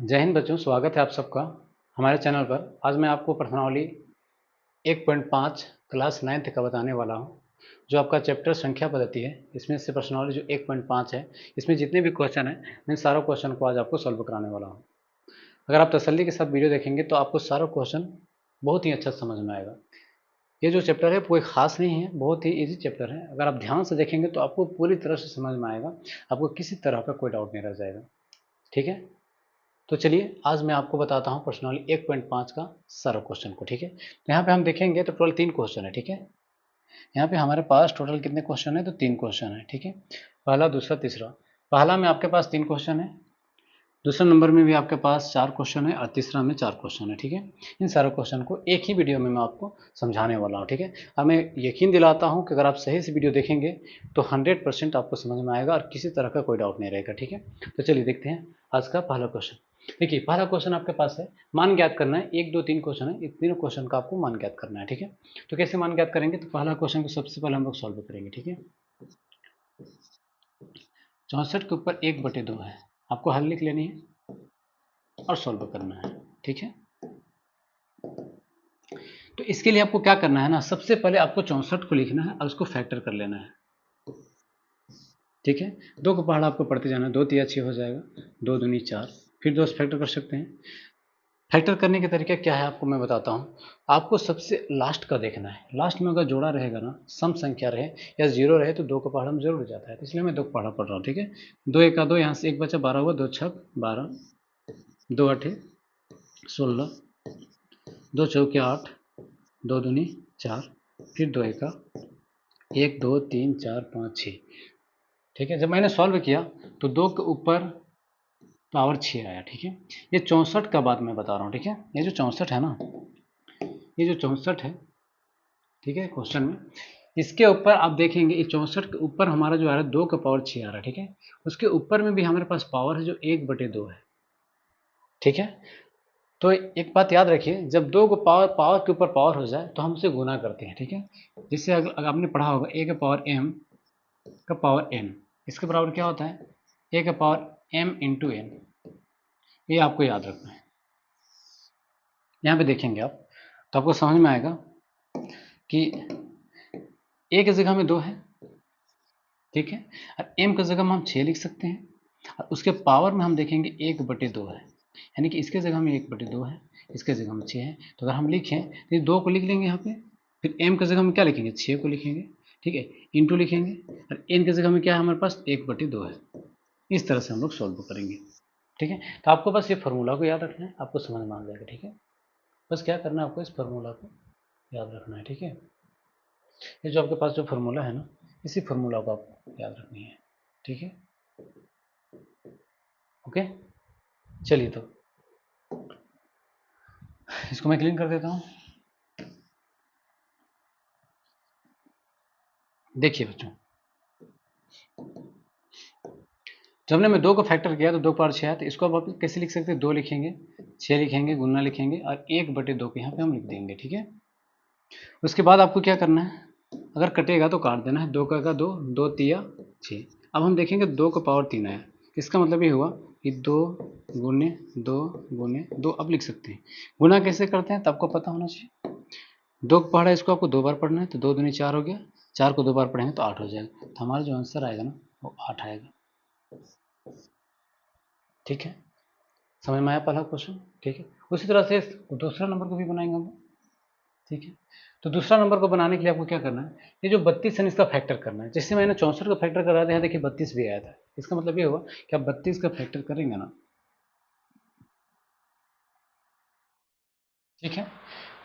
जय हिंद बच्चों, स्वागत है आप सबका हमारे चैनल पर। आज मैं आपको प्रश्नावली 1.5 क्लास 9th का बताने वाला हूं, जो आपका चैप्टर संख्या पद्धति है। इसमें से प्रश्नावली जो 1.5 है, इसमें जितने भी क्वेश्चन हैं इन सारों क्वेश्चन को आज आपको सॉल्व कराने वाला हूं। अगर आप तसल्ली के साथ वीडियो देखेंगे तो आपको सारा क्वेश्चन बहुत ही अच्छा समझ में आएगा। ये जो चैप्टर है कोई खास नहीं है, बहुत ही ईजी चैप्टर है। अगर आप ध्यान से देखेंगे तो आपको पूरी तरह से समझ में आएगा, आपको किसी तरह का कोई डाउट नहीं रह जाएगा। ठीक है, तो चलिए आज मैं आपको बताता हूँ प्रश्नावली 1.5 का सारा क्वेश्चन को। ठीक है, तो यहाँ पे हम देखेंगे तो टोटल 3 क्वेश्चन है। ठीक है, यहाँ पे हमारे पास टोटल कितने क्वेश्चन है, तो 3 क्वेश्चन है। ठीक है, पहला, दूसरा, तीसरा। पहला में आपके पास 3 क्वेश्चन है, दूसरा नंबर में भी आपके पास 4 क्वेश्चन है और तीसरा में 4 क्वेश्चन है। ठीक है, इन सारे क्वेश्चन को एक ही वीडियो में मैं आपको समझाने वाला हूँ। ठीक है, अब मैं यकीन दिलाता हूँ कि अगर आप सही से वीडियो देखेंगे तो 100% आपको समझ में आएगा और किसी तरह का कोई डाउट नहीं रहेगा। ठीक है, तो चलिए देखते हैं आज का पहला क्वेश्चन। देखिए, पहला क्वेश्चन आपके पास है, मान ज्ञात करना है। 1 2 3 क्वेश्चन है, इन तीनों क्वेश्चन का आपको मान ज्ञात करना है। ठीक है, तो कैसे मान ज्ञात करेंगे, तो पहला क्वेश्चन को सबसे पहले हम लोग सॉल्व करेंगे। ठीक है, 64 के ऊपर 1/2 है, आपको हल लिख लेनी है और सॉल्व करना है। ठीक है, तो इसके लिए आपको क्या करना है ना, सबसे पहले आपको 64 को लिखना है और उसको फैक्टर कर लेना है। ठीक है, 2 को पहाड़ा आपको पढ़ते जाना है। 2 तिया 6 हो जाएगा, 2 दूनी 4, फिर 2 से फैक्टर कर सकते हैं। फैक्टर करने का तरीका क्या है आपको मैं बताता हूँ। आपको सबसे लास्ट का देखना है, लास्ट में अगर जोड़ा रहेगा ना, सम संख्या रहे या जीरो रहे तो 2 का पहाड़ा में जरूर जाता है, तो इसलिए मैं 2 का पहाड़ा पढ़ रहा हूँ। ठीक है, 2 1 2, यहाँ से 1 बचा, 12 हुआ, 2 6 12, 2 8 16, 2 चौके 8, 2 दूनी 4, फिर 2 1 1 2 3 4 5 6। ठीक है, जब मैंने सॉल्व किया तो 2 के ऊपर पावर 6 आया। ठीक है, ये 64 का बात मैं बता रहा हूँ। ठीक है, ये जो 64 है ना, ये जो 64 है, ठीक है, क्वेश्चन में इसके ऊपर आप देखेंगे, ये 64 के ऊपर हमारा जो आ रहा है 2 का पावर 6 आ रहा है। ठीक है, उसके ऊपर में भी हमारे पास पावर है जो 1/2 है। ठीक है, तो एक बात याद रखिए, जब 2 को पावर पावर के ऊपर पावर हो जाए तो हम उसे गुना करते हैं। ठीक है, जिससे अगर आपने पढ़ा होगा a का पावर m का पावर n, इसके बराबर क्या होता है, a का पावर m इंटू n। ये आपको याद रखना है। यहाँ पे देखेंगे आप तो आपको समझ में आएगा कि a की जगह में 2 है। ठीक है, और m की जगह में हम 6 लिख सकते हैं, और उसके पावर में हम देखेंगे 1/2 है, यानी कि इसके जगह में 1/2 है, इसके जगह में 6 है। तो अगर हम लिखें तो ये 2 को लिख लेंगे यहाँ पे, फिर m की जगह में क्या लिखेंगे, 6 को लिखेंगे। ठीक है, इंटू लिखेंगे, और n की जगह में क्या है हमारे पास, 1/2 है। इस तरह से हम लोग सॉल्व करेंगे। ठीक है, तो आपको बस ये फार्मूला को याद रखना है, आपको समझ में आ जाएगा। ठीक है, बस क्या करना है, आपको इस फार्मूला को याद रखना है। ठीक है, ये जो आपके पास जो फार्मूला है ना, इसी फार्मूला को आपको याद रखनी है। ठीक है, ओके, चलिए तो इसको मैं क्लीन कर देता हूँ। देखिए बच्चों, जब हमने मैं 2 को फैक्टर किया तो 2 पावर 6 है, तो इसको अब आप कैसे लिख सकते हैं, 2 लिखेंगे, 6 लिखेंगे, गुना लिखेंगे और 1/2 को यहाँ पे हम लिख देंगे। ठीक है, उसके बाद आपको क्या करना है, अगर कटेगा तो काट देना है। 2 का 2, 2 तिया 6। अब हम देखेंगे 2 का पावर 3 आया, इसका मतलब ये हुआ कि 2 गुने 2 गुने 2। अब लिख सकते हैं, गुना कैसे करते हैं तो आपको पता होना चाहिए। 2 को पढ़ा, इसको आपको 2 बार पढ़ना है, तो 2 दूनी 4 हो गया, 4 को 2 बार पढ़ेंगे तो 8 हो जाएगा। तो हमारा जो आंसर आएगा ना वो 8 आएगा। ठीक है, समझ में आया पहला क्वेश्चन। ठीक है, उसी तरह से दूसरा नंबर को भी बनाएंगे हम। ठीक है, तो दूसरा नंबर को बनाने के लिए आपको क्या करना है, ये जो 32 है इसका फैक्टर करना है। जैसे मैंने 64 का फैक्टर करा था, यहाँ देखिए 32 भी आया था। इसका मतलब ये हुआ कि आप 32 का फैक्टर करेंगे ना, ठीक है,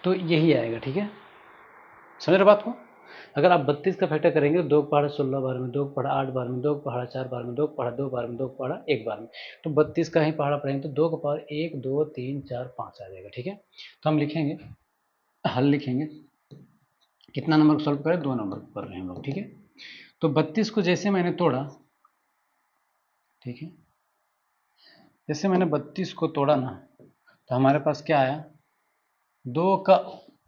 तो यही आएगा। ठीक है, समझ रहे बात को। अगर आप 32 का फैक्टर करेंगे तो 2 को पहाड़ा 16 बार में, 2 को पहाड़ा 8 बार में, 2 को पहाड़ा 4 बार में, 2 को पहाड़ा 2 बार में, 2 को पहाड़ा 1 बार में, तो 32 का ही पहाड़ा पढ़ेंगे तो 2 का पावर 1 2 3 4 5 आ जाएगा। ठीक है, तो हम लिखेंगे, हल लिखेंगे, कितना नंबर को सॉल्व करें, 2 नंबर को कर रहे हैं हम लोग। ठीक है, तो 32 को जैसे मैंने तोड़ा, ठीक है, जैसे मैंने 32 को तोड़ा ना, तो हमारे पास क्या आया, 2 का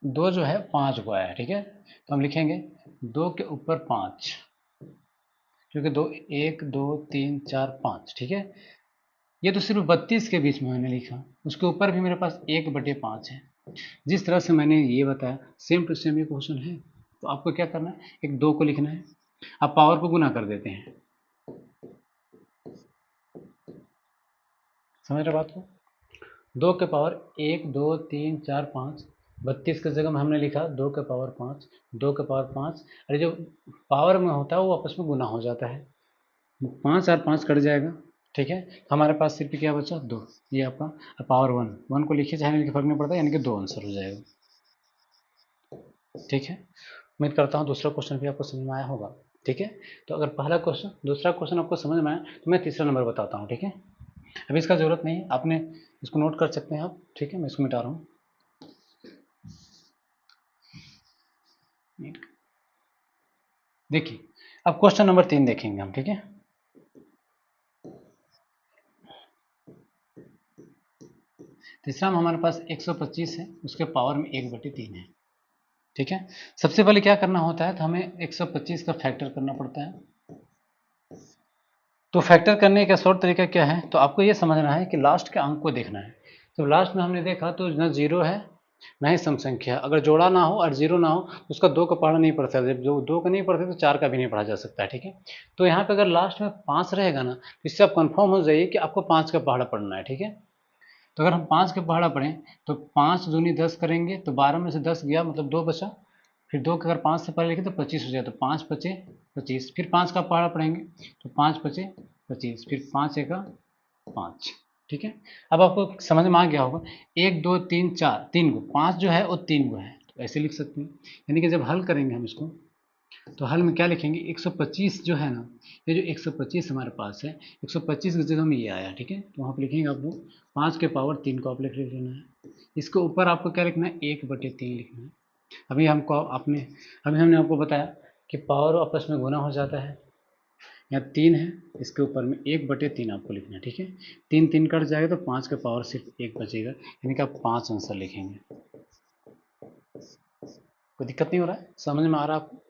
2 जो है 5 को आया। ठीक है, तो हम लिखेंगे 2 के ऊपर 5, क्योंकि 2 1 2 3 4 5। ठीक है, ये तो सिर्फ 32 के बीच में मैंने लिखा, उसके ऊपर भी मेरे पास 1/5 है। जिस तरह से मैंने ये बताया सेम टू सेम ये क्वेश्चन है। तो आपको क्या करना है, एक 2 को लिखना है। अब पावर को गुना कर देते हैं, समझ रहे बात को। 2 के पावर 1 2 3 4 5, 32 की जगह में हमने लिखा 2 के पावर 5, 2 के पावर 5। अरे जो पावर में होता है वो आपस में गुना हो जाता है, 5 और 5 कट जाएगा, ठीक है। हमारे पास सिर्फ क्या बचा 2, ये आपका पावर 1 को लिखिए चाहे लिखिए फर्क नहीं पड़ता, यानी कि 2 आंसर हो जाएगा, ठीक है। उम्मीद करता हूँ दूसरा क्वेश्चन भी आपको समझ में आया होगा, ठीक है। तो अगर पहला क्वेश्चन दूसरा क्वेश्चन आपको समझ में आया तो मैं तीसरा नंबर बताता हूँ, ठीक है। अभी इसका ज़रूरत नहीं है, आपने इसको नोट कर सकते हैं आप, ठीक है। मैं इसको मिटा रहा हूँ। देखिए अब क्वेश्चन नंबर 3 देखेंगे हम, ठीक है। तीसरा में हमारे पास 125 है, उसके पावर में 1/3 है, ठीक है। सबसे पहले क्या करना होता है, तो हमें 125 का फैक्टर करना पड़ता है। तो फैक्टर करने का शॉर्ट तरीका क्या है, तो आपको ये समझना है कि लास्ट के अंक को देखना है। तो लास्ट में हमने देखा तो ना जीरो है ना ही सम संख्या, अगर जोड़ा ना हो और जीरो ना हो तो उसका 2 का पहाड़ा नहीं पड़ता, जब जो 2 का नहीं पढ़ते तो 4 का भी नहीं पढ़ा जा सकता है, ठीक है। तो यहाँ पे अगर लास्ट में 5 रहेगा ना तो इससे आप कंफर्म हो जाइए कि आपको 5 का पहाड़ा पढ़ना है, ठीक है। तो अगर हम 5 का पहाड़ा पढ़ें तो 5 दूनी 10 करेंगे तो 12 में से 10 गया मतलब 2 बचा, फिर 2 का अगर 5 से पहले लिखे तो 25 हो जाए, तो 5 पचे 25, फिर 5 का पहाड़ा पढ़ेंगे तो 5 पचे 25, फिर 5 एका 5, ठीक है। अब आपको समझ में आ गया होगा 1 2 3 4 3 को 5 जो है वो 3 को है, तो ऐसे लिख सकते हैं। यानी कि जब हल करेंगे हम इसको तो हल में क्या लिखेंगे, 125 जो है ना, ये जो 125 हमारे पास है 125 की जगह में ये आया, ठीक है। तो वहाँ पर लिखेंगे आपको 5 के पावर 3 को आप लिख लेना है। इसके ऊपर आपको क्या लिखना है, 1/3 लिखना है। अभी हमने आपको बताया कि पावर आपस में गुना हो जाता है। यहाँ 3 है, इसके ऊपर में 1/3 आपको लिखना है, ठीक है। 3 3 कट जाएगा तो 5 का पावर सिर्फ 1 बचेगा, यानी कि आप 5 आंसर लिखेंगे। कोई दिक्कत नहीं हो रहा है, समझ में आ रहा है आपको,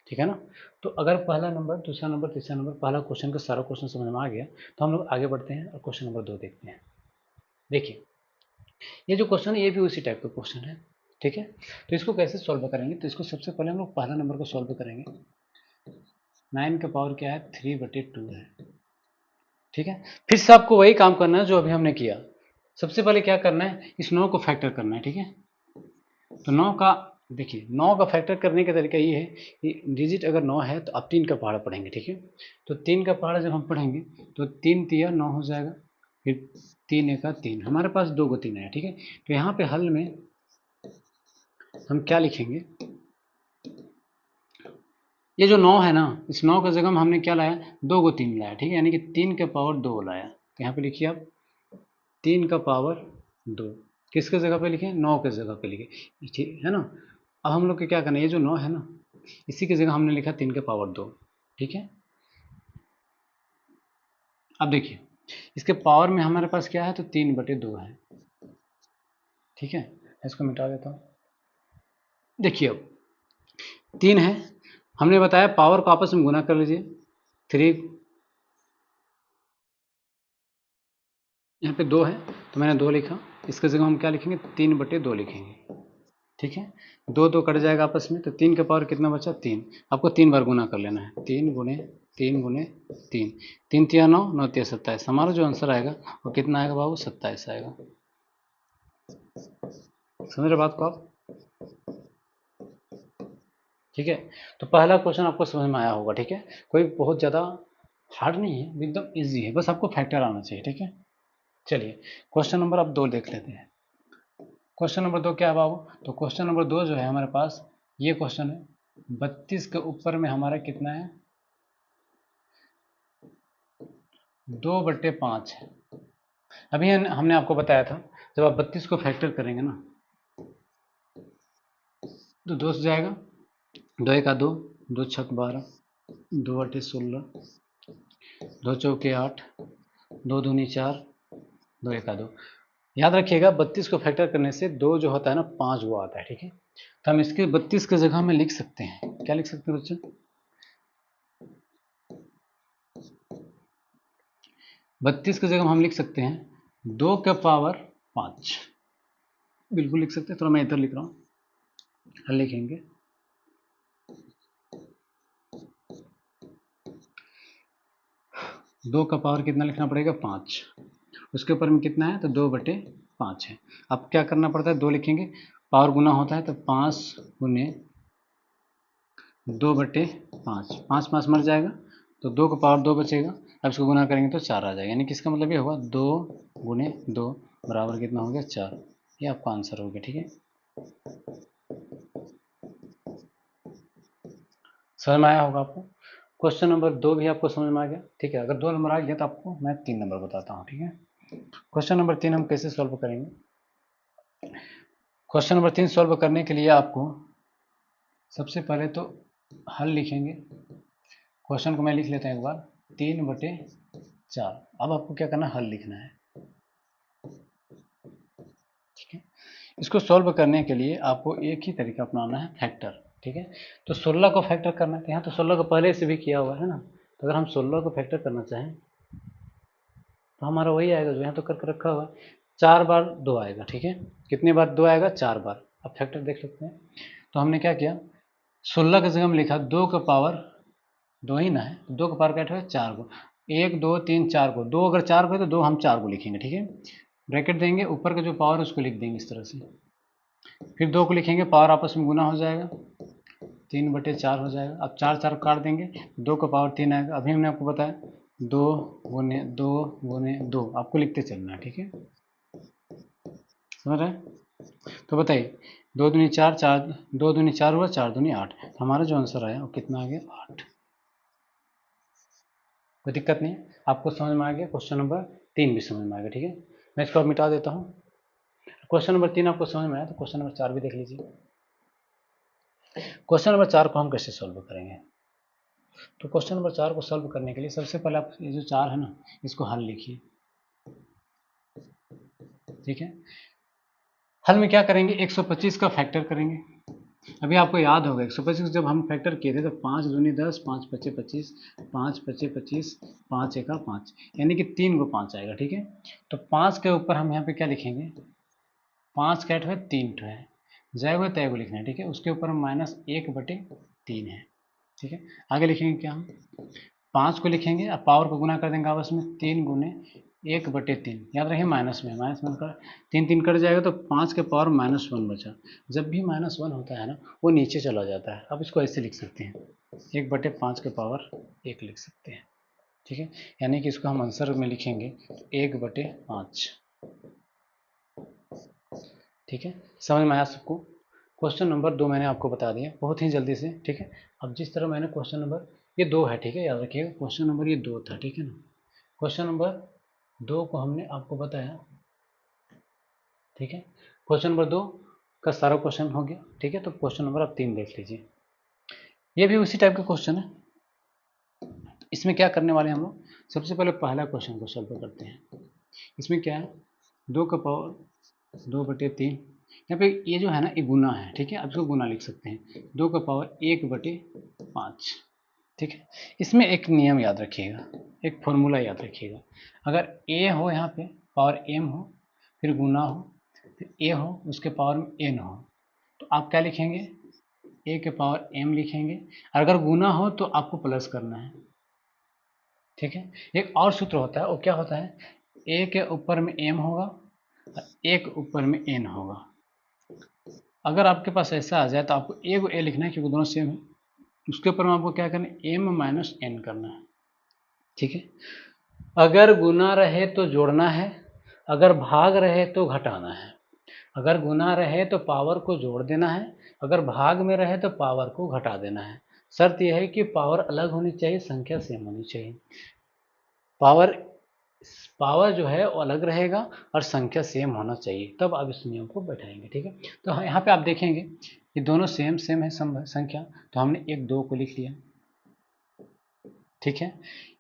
ठीक है ना। तो अगर पहला नंबर दूसरा नंबर तीसरा नंबर पहला क्वेश्चन का सारा क्वेश्चन समझ में आ गया तो हम लोग आगे बढ़ते हैं और क्वेश्चन नंबर 2 देखते हैं। देखिए ये जो क्वेश्चन है ये भी उसी टाइप का क्वेश्चन है, ठीक है। तो इसको कैसे सॉल्व करेंगे, तो इसको सबसे पहले हम लोग पहला नंबर को सॉल्व करेंगे। 9 का पावर क्या है, 3/2 है, ठीक है। फिर से आपको वही काम करना है जो अभी हमने किया। सबसे पहले क्या करना है, इस 9 को फैक्टर करना है, ठीक है। तो 9 का देखिए 9 का फैक्टर करने का तरीका ये है कि डिजिट अगर 9 है तो आप 3 का पहाड़ा पढ़ेंगे, ठीक है। तो 3 का पहाड़ा जब हम पढ़ेंगे तो 3 तिया 9 हो जाएगा, फिर 3 एका 3, हमारे पास 2 को 3 आया, ठीक है। तो यहाँ पे हल में हम क्या लिखेंगे, ये जो 9 है ना इस 9 का जगह में हमने क्या लाया, 2 को 3 लाया, ठीक है। यानी कि 3 के पावर 2 लाया, तो यहाँ पे लिखिए आप 3 का पावर 2, किसके जगह पे लिखे, 9 के जगह पे लिखे, ठीक है ना। अब हम लोग को क्या करना है, ये जो 9 है ना इसी की जगह हमने लिखा 3 के पावर 2, ठीक है। अब देखिए इसके पावर में हमारे पास क्या है, तो 3/2 है, ठीक है। इसको मिटा देता हूँ। देखिए अब 3 है, हमने बताया पावर को आपस में गुना कर लीजिए, 3 यहाँ पे 2 है तो मैंने 2 लिखा, इसके जगह हम क्या लिखेंगे, 3/2 लिखेंगे, ठीक है। 2 2 कट जाएगा आपस में, तो 3 का पावर कितना बचा, 3। आपको 3 बार गुना कर लेना है, 3 गुने 3 गुने 3, 3 तिया 9 9 तिया 27, हमारा जो आंसर आएगा वो कितना आएगा बाबू, 27 आएगा। समझ रहे बात को आप, ठीक है। तो पहला क्वेश्चन आपको समझ में आया होगा, ठीक है। कोई बहुत ज़्यादा हार्ड नहीं है, एकदम ईजी है, बस आपको फैक्टर आना चाहिए, ठीक है। चलिए क्वेश्चन नंबर अब 2 देख लेते हैं। क्वेश्चन नंबर 2 क्या है बाबू, तो क्वेश्चन नंबर 2 जो है हमारे पास ये क्वेश्चन है 32 के ऊपर में हमारा कितना है, 2/5 है। अभी हमने आपको बताया था जब आप 32 को फैक्टर करेंगे ना तो 2 से जाएगा, 2 एका 2, 2 छक 12, 2 अठे 16, 2 चौके 8, 2 दूनी 4, 2 एका 2। याद रखिएगा 32 को फैक्टर करने से 2 जो होता है ना 5 वो आता है, ठीक है। तो हम इसके 32 की जगह में लिख सकते हैं, क्या लिख सकते हैं बच्चों, 32 की जगह हम लिख सकते हैं 2 का पावर 5, बिल्कुल लिख सकते हैं। थोड़ा मैं इधर लिख रहा हूँ, हल लिखेंगे 2 का पावर कितना लिखना पड़ेगा 5, उसके ऊपर में कितना है तो 2/5 है। अब क्या करना पड़ता है, 2 लिखेंगे, पावर गुना होता है तो 5 गुने 2/5, 5 5 मर जाएगा तो 2 का पावर 2 बचेगा। अब इसको गुना करेंगे तो 4 आ जाएगा, यानी कि इसका मतलब ये होगा 2 गुने 2 बराबर कितना हो गया 4। ये आपका आंसर हो गया, ठीक है। समझ में आया होगा आपको। क्वेश्चन नंबर 2 भी आपको समझ में आ गया, ठीक है। अगर 2 नंबर आ गया तो आपको मैं 3 नंबर बताता हूँ, ठीक है। क्वेश्चन नंबर 3 हम कैसे सॉल्व करेंगे। क्वेश्चन नंबर 3 सॉल्व करने के लिए आपको सबसे पहले तो हल लिखेंगे। क्वेश्चन को मैं लिख लेता हूँ एक बार, 3/4। अब आपको क्या करना है, हल लिखना है, ठीक है। इसको सॉल्व करने के लिए आपको एक ही तरीका अपनाना है, फैक्टर, ठीक है। तो 16 को फैक्टर करना है, यहाँ तो 16 को पहले से भी किया हुआ है ना, तो अगर हम 16 को फैक्टर करना चाहें तो हमारा वही आएगा जो यहाँ तो करके रखा हुआ है। 4 बार 2 आएगा, ठीक है। कितने बार 2 आएगा, 4 बार। अब फैक्टर देख सकते हैं। तो हमने क्या किया, 16 की जगह हम लिखा 2 का पावर 2 ही ना है, 2 का पावर क्या है 4 को, 1 2 3 4 को, 2 अगर 4 को है तो 2 हम 4 को लिखेंगे, ठीक है। ब्रैकेट देंगे, ऊपर का जो पावर है उसको लिख देंगे इस तरह से, फिर 2 को लिखेंगे, पावर आपस में गुना हो जाएगा, 3/4 हो जाएगा। अब 4 4 काट देंगे, 2 का पावर 3 आएगा। अभी हमने आपको बताया 2 गुने 2 गुने 2, आपको लिखते चलना है, ठीक है। समझ रहे हैं। तो बताइए 2 दूनी 4, 2 दूनी 4 हुआ, 4 दूनी 8, हमारा जो आंसर आया वो कितना आ गया 8। कोई दिक्कत नहीं है, आपको समझ में आ गया। क्वेश्चन नंबर 3 भी समझ में आ गया, ठीक है। मैं इसको अब मिटा देता हूँ। क्वेश्चन नंबर 3 आपको समझ में आया तो क्वेश्चन नंबर 4 भी देख लीजिए। क्वेश्चन नंबर 4 को हम कैसे सॉल्व करेंगे। तो क्वेश्चन नंबर 4 को सॉल्व करने के लिए सबसे पहले आप ये जो 4 है ना, इसको हल लिखिए, ठीक है। हल में क्या करेंगे, 125 का फैक्टर करेंगे। अभी आपको याद होगा 125 जब हम फैक्टर किए थे तो 5 दूनी 10, 5 पचे 25, 5 पचे 25, 5 एका 5, यानी कि 3 को 5 आएगा, ठीक है। तो 5 के ऊपर हम यहाँ पे क्या लिखेंगे, 5 कैट है 3 है, जय हुए तय को लिखना है, ठीक है। उसके ऊपर हम -1/3 है, ठीक है। आगे लिखेंगे क्या, हम 5 को लिखेंगे, अब पावर को गुना कर देंगे आपस में, 3 गुने 1/3, याद रखिए माइनस में कर 3 3 कट जाएगा तो 5 के पावर -1 बचा। जब भी -1 होता है ना वो नीचे चला जाता है। अब इसको ऐसे लिख सकते हैं, 1/5 के पावर 1 लिख सकते हैं, ठीक है। यानी कि इसको हम आंसर में लिखेंगे 1/5, ठीक है। समझ में आया सबको। क्वेश्चन नंबर 2 मैंने आपको बता दिया बहुत ही जल्दी से, ठीक है। अब जिस तरह मैंने क्वेश्चन नंबर ये 2 है, ठीक है, याद रखिएगा क्वेश्चन नंबर ये 2 था, ठीक है ना। क्वेश्चन नंबर 2 को हमने आपको बताया, ठीक है। क्वेश्चन नंबर 2 का सारा क्वेश्चन हो गया, ठीक है। तो क्वेश्चन नंबर आप 3 देख लीजिए, ये भी उसी टाइप का क्वेश्चन है। इसमें क्या करने वाले हैं हम लोग, सबसे पहले पहला क्वेश्चन को सॉल्व करते हैं। इसमें क्या है, 2 का पावर 2/3, यहाँ पे ये जो है ना ये गुना है, ठीक है। अब इसको गुना लिख सकते हैं, 2 का पावर 1/5, ठीक है। इसमें एक नियम याद रखिएगा, एक फॉर्मूला याद रखिएगा। अगर ए हो यहाँ पे पावर m हो, फिर गुना हो, फिर ए हो उसके पावर में n हो, तो आप क्या लिखेंगे, ए के पावर m लिखेंगे। अगर गुना हो तो आपको प्लस करना है, ठीक है। एक और सूत्र होता है, वो क्या होता है, ए के ऊपर में m होगा और ए के ऊपर में n होगा। अगर आपके पास ऐसा आ जाए तो आपको ए को ए लिखना है क्योंकि दोनों सेम है, उसके ऊपर में आपको क्या करना है, m - n करना है, ठीक है। अगर गुना रहे तो जोड़ना है, अगर भाग रहे तो घटाना है। अगर गुना रहे तो पावर को जोड़ देना है, अगर भाग में रहे तो पावर को घटा देना है। शर्त यह है कि पावर अलग होनी चाहिए, संख्या सेम होनी चाहिए। पावर जो है वो अलग रहेगा और संख्या सेम होना चाहिए, तब आप इस नियम को बैठाएंगे, ठीक है। तो यहाँ पे आप देखेंगे ये दोनों सेम है संख्या, तो हमने 1 2 को लिख लिया, ठीक है।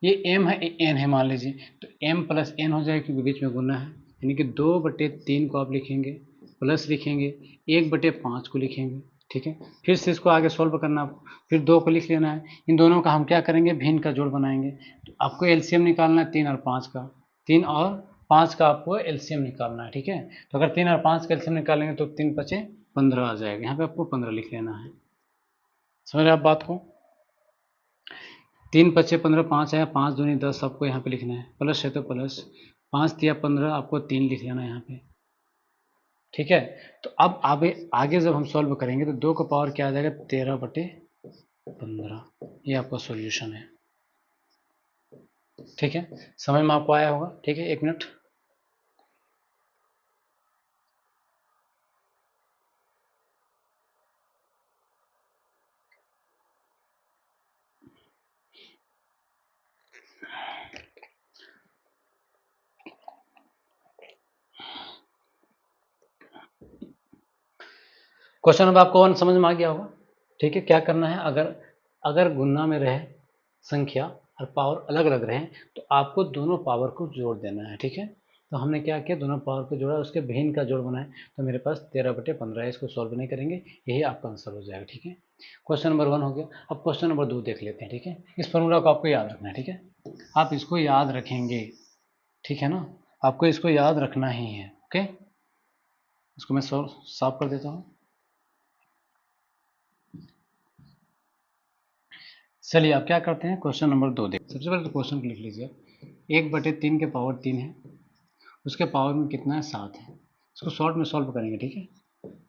ये m है ये n है मान लीजिए, तो m + n हो जाएगा क्योंकि बीच में गुना है, यानी कि 2/3 को आप लिखेंगे, प्लस लिखेंगे 1/5 को लिखेंगे, ठीक है। फिर से इसको आगे सॉल्व करना आपको, फिर 2 को लिख लेना है। इन दोनों का हम क्या करेंगे, भिन्न का जोड़ बनाएंगे। तो आपको एलसीएम निकालना है 3 और 5 का, 3 और 5 का आपको एलसीएम निकालना है, ठीक है। तो अगर 3 और 5 का एलसीएम निकालेंगे तो 3 × 5 = 15 आ जाएगा। यहाँ पे आपको 15 लिख लेना है। समझ रहे आप बात को? 3 × 5 = 15, 5 है, 5 दूनी 10 आपको यहाँ पे लिखना है, प्लस है तो प्लस, 5 × 15 आपको 3 लिख लेना है यहाँ पे, ठीक है। तो अब आगे जब हम सॉल्व करेंगे तो 2 का पावर क्या आ जाएगा, 13/15, ये आपका सॉल्यूशन है, ठीक है। समझ में आपको आया होगा, ठीक है। 1 मिनट। क्वेश्चन अब आपको 1 समझ में आ गया होगा, ठीक है। क्या करना है, अगर गुणा में रहे संख्या और पावर अलग अलग रहे तो आपको दोनों पावर को जोड़ देना है, ठीक है। तो हमने क्या किया, दोनों पावर को जोड़ा, उसके भिन्न का जोड़ बनाए, तो मेरे पास 13/15 है। इसको सॉल्व नहीं करेंगे, यही आपका आंसर हो जाएगा, ठीक है। क्वेश्चन नंबर 1 हो गया। अब क्वेश्चन नंबर 2 देख लेते हैं, ठीक है। इस फॉर्मूला को आपको याद रखना है, ठीक है। आप इसको याद रखेंगे, ठीक है ना, आपको इसको याद रखना ही है, ओके। इसको मैं साफ कर देता हूँ। चलिए आप क्या करते हैं, क्वेश्चन नंबर 2 देख। सबसे पहले तो क्वेश्चन को लिख लीजिए। 1/3 के पावर 3 है, उसके पावर में कितना है, 7 है। इसको शॉर्ट में सॉल्व करेंगे, ठीक है।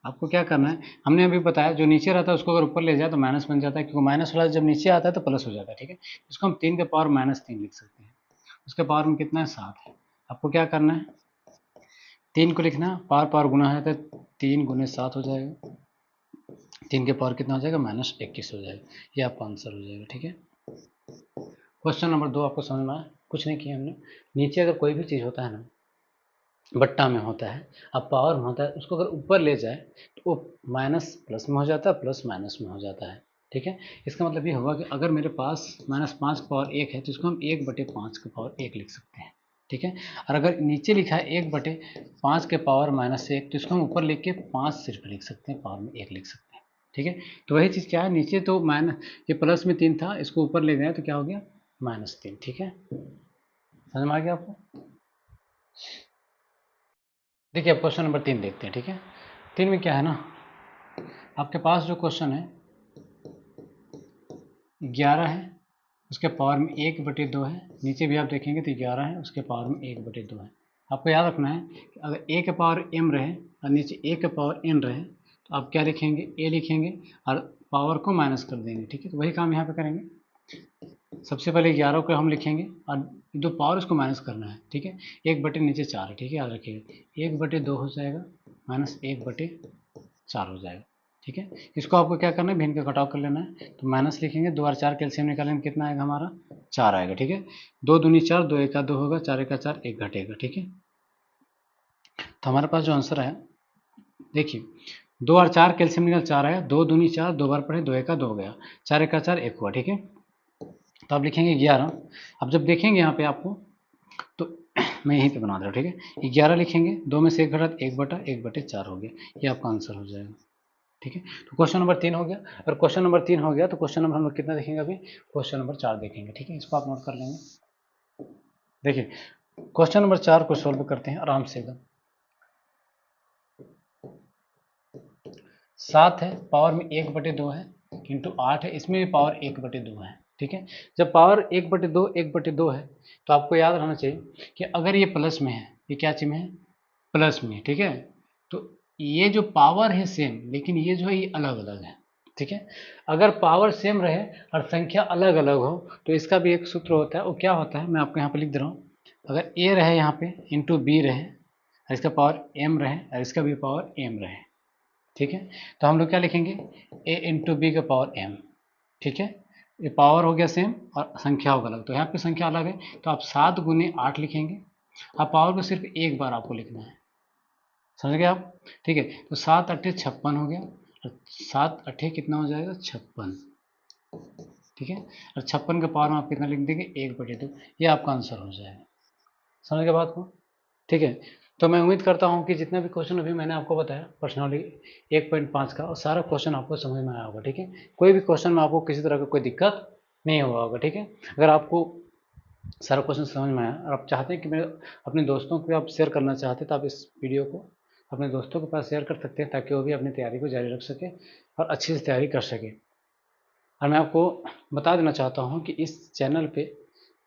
आपको क्या करना है, हमने अभी बताया जो नीचे रहता है उसको अगर ऊपर ले जाए तो माइनस बन जाता है, क्योंकि माइनस वाला जब नीचे आता है तो प्लस हो जाता है, ठीक है। इसको हम 3 के पावर -3 लिख सकते हैं। उसके पावर में कितना है, 7 है। आपको क्या करना है, 3 को लिखना है, पावर पावर गुना है तो 3 × 7 हो जाएगा। 3 के पावर कितना हो जाएगा, -21 हो जाएगा। ये आपका आंसर हो जाएगा, ठीक है। क्वेश्चन नंबर 2 आपको समझ में आया? कुछ नहीं किया हमने। नीचे अगर कोई भी चीज़ होता है ना, बट्टा में होता है, अब पावर में होता है, उसको अगर ऊपर ले जाए तो वो माइनस प्लस में हो जाता है, प्लस माइनस में हो जाता है, ठीक है। इसका मतलब ये हुआ कि अगर मेरे पास -5 का पावर 1 है तो इसको हम 1/5 का पावर 1 लिख सकते हैं, ठीक है। और अगर नीचे लिखा है 1/5 के पावर -1 तो इसको हम ऊपर लिख के 5 सिर्फ लिख सकते हैं, पावर में 1 लिख सकते हैं, ठीक है। तो वही चीज़ क्या है, नीचे तो ये प्लस में 3 था, इसको ऊपर ले गए तो क्या हो गया, -3, ठीक है। समझ में आ गया आपको? देखिए अब क्वेश्चन नंबर 3 देखते हैं, ठीक है। 3 में क्या है ना, आपके पास जो क्वेश्चन है 11 है, उसके पावर में 1/2 है। नीचे भी आप देखेंगे तो 11 है, उसके पावर में 1/2 है। आपको याद रखना है कि अगर a के पावर m रहे और नीचे a के पावर n रहे तो आप क्या लिखेंगे, a लिखेंगे और पावर को माइनस कर देंगे, ठीक है। तो वही काम यहाँ पे करेंगे। सबसे पहले 11 को हम लिखेंगे और दो पावर उसको माइनस करना है, ठीक है। 1/, नीचे 4 है, ठीक है, याद रखिएगा। 1/2 हो जाएगा, -1/4 हो जाएगा, ठीक है। इसको आपको क्या करना है, भिन्न का घटाव कर लेना है। तो माइनस लिखेंगे, 2 और 4 कैल्शियम निकालेंगे, कितना आएगा हमारा, 4 आएगा, ठीक है। 2 दूनी 4, 2 1 2 होगा, 4 1 4, 1 घटेगा, ठीक है। तो हमारे पास जो आंसर है, देखिए 2 और 4 कैल्शियम निकल 4 आया, 2 दूनी 4, 2 बार पढ़े, 2 1 2 हो गया, 4 1 4, 1 हुआ, ठीक है। तो आप लिखेंगे 11। अब जब देखेंगे यहाँ पे आपको तो मैं यहीं पे बना दे रहा हूँ, ठीक है। 11 लिखेंगे, 2 में से 1 घटा, 1/1/4 हो गया, ये आपका आंसर हो जाएगा, ठीक है। तो क्वेश्चन नंबर 3 हो गया। और क्वेश्चन नंबर 3 हो गया तो क्वेश्चन नंबर हम लोग कितना देखेंगे अभी, क्वेश्चन नंबर 4 देखेंगे, ठीक है। इसको आप नोट कर लेंगे। देखिए क्वेश्चन नंबर 4 को सॉल्व करते हैं आराम से एकदम। 7 है, पावर में 1/2 है, इंटू 8 है, इसमें भी पावर 1/2 है, ठीक है। जब पावर 1/2 है तो आपको याद रहना चाहिए कि अगर ये प्लस में है, ये क्या चीज में है, प्लस में, ठीक है। तो ये जो पावर है सेम, लेकिन ये जो है ये अलग अलग है, ठीक है। अगर पावर सेम रहे और संख्या अलग अलग हो तो इसका भी एक सूत्र होता है, वो क्या होता है मैं आपको यहाँ पे लिख दे रहा हूँ। अगर ए रहे यहाँ पे इंटू बी रहे और इसका पावर एम रहे और इसका भी पावर एम रहे, ठीक है। तो हम लोग क्या लिखेंगे, ए इंटू बी का पावर एम, ठीक है। ये पावर हो गया सेम और संख्या होगा अलग, तो यहाँ पे संख्या अलग है तो आप 7 × 8 लिखेंगे। अब पावर को सिर्फ एक बार आपको लिखना है, समझ गए आप, ठीक है। तो 7 8 56 हो गया, और 7 8 कितना हो जाएगा, 56, ठीक है। और 56 के पावर में आप कितना लिख देंगे, 1/2, ये आपका आंसर हो जाएगा। समझ गए बात को, ठीक है। तो मैं उम्मीद करता हूँ कि जितना भी क्वेश्चन अभी मैंने आपको बताया पर्सनली 1.5 का, और सारा क्वेश्चन आपको समझ में आया होगा, ठीक है। कोई भी क्वेश्चन में आपको किसी तरह का कोई दिक्कत नहीं हुआ होगा, ठीक है। अगर आपको सारा क्वेश्चन समझ में आया और आप चाहते हैं कि मैं अपने दोस्तों को भी आप शेयर करना चाहते हैं तो आप इस वीडियो को अपने दोस्तों के पास शेयर कर सकते हैं ताकि वो भी अपनी तैयारी को जारी रख सके और अच्छे से तैयारी कर सके। और मैं आपको बता देना चाहता हूँ कि इस चैनल पे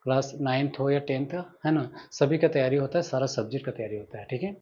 क्लास 9th हो या 10th है ना, सभी का तैयारी होता है, सारा सब्जेक्ट का तैयारी होता है। ठीक है।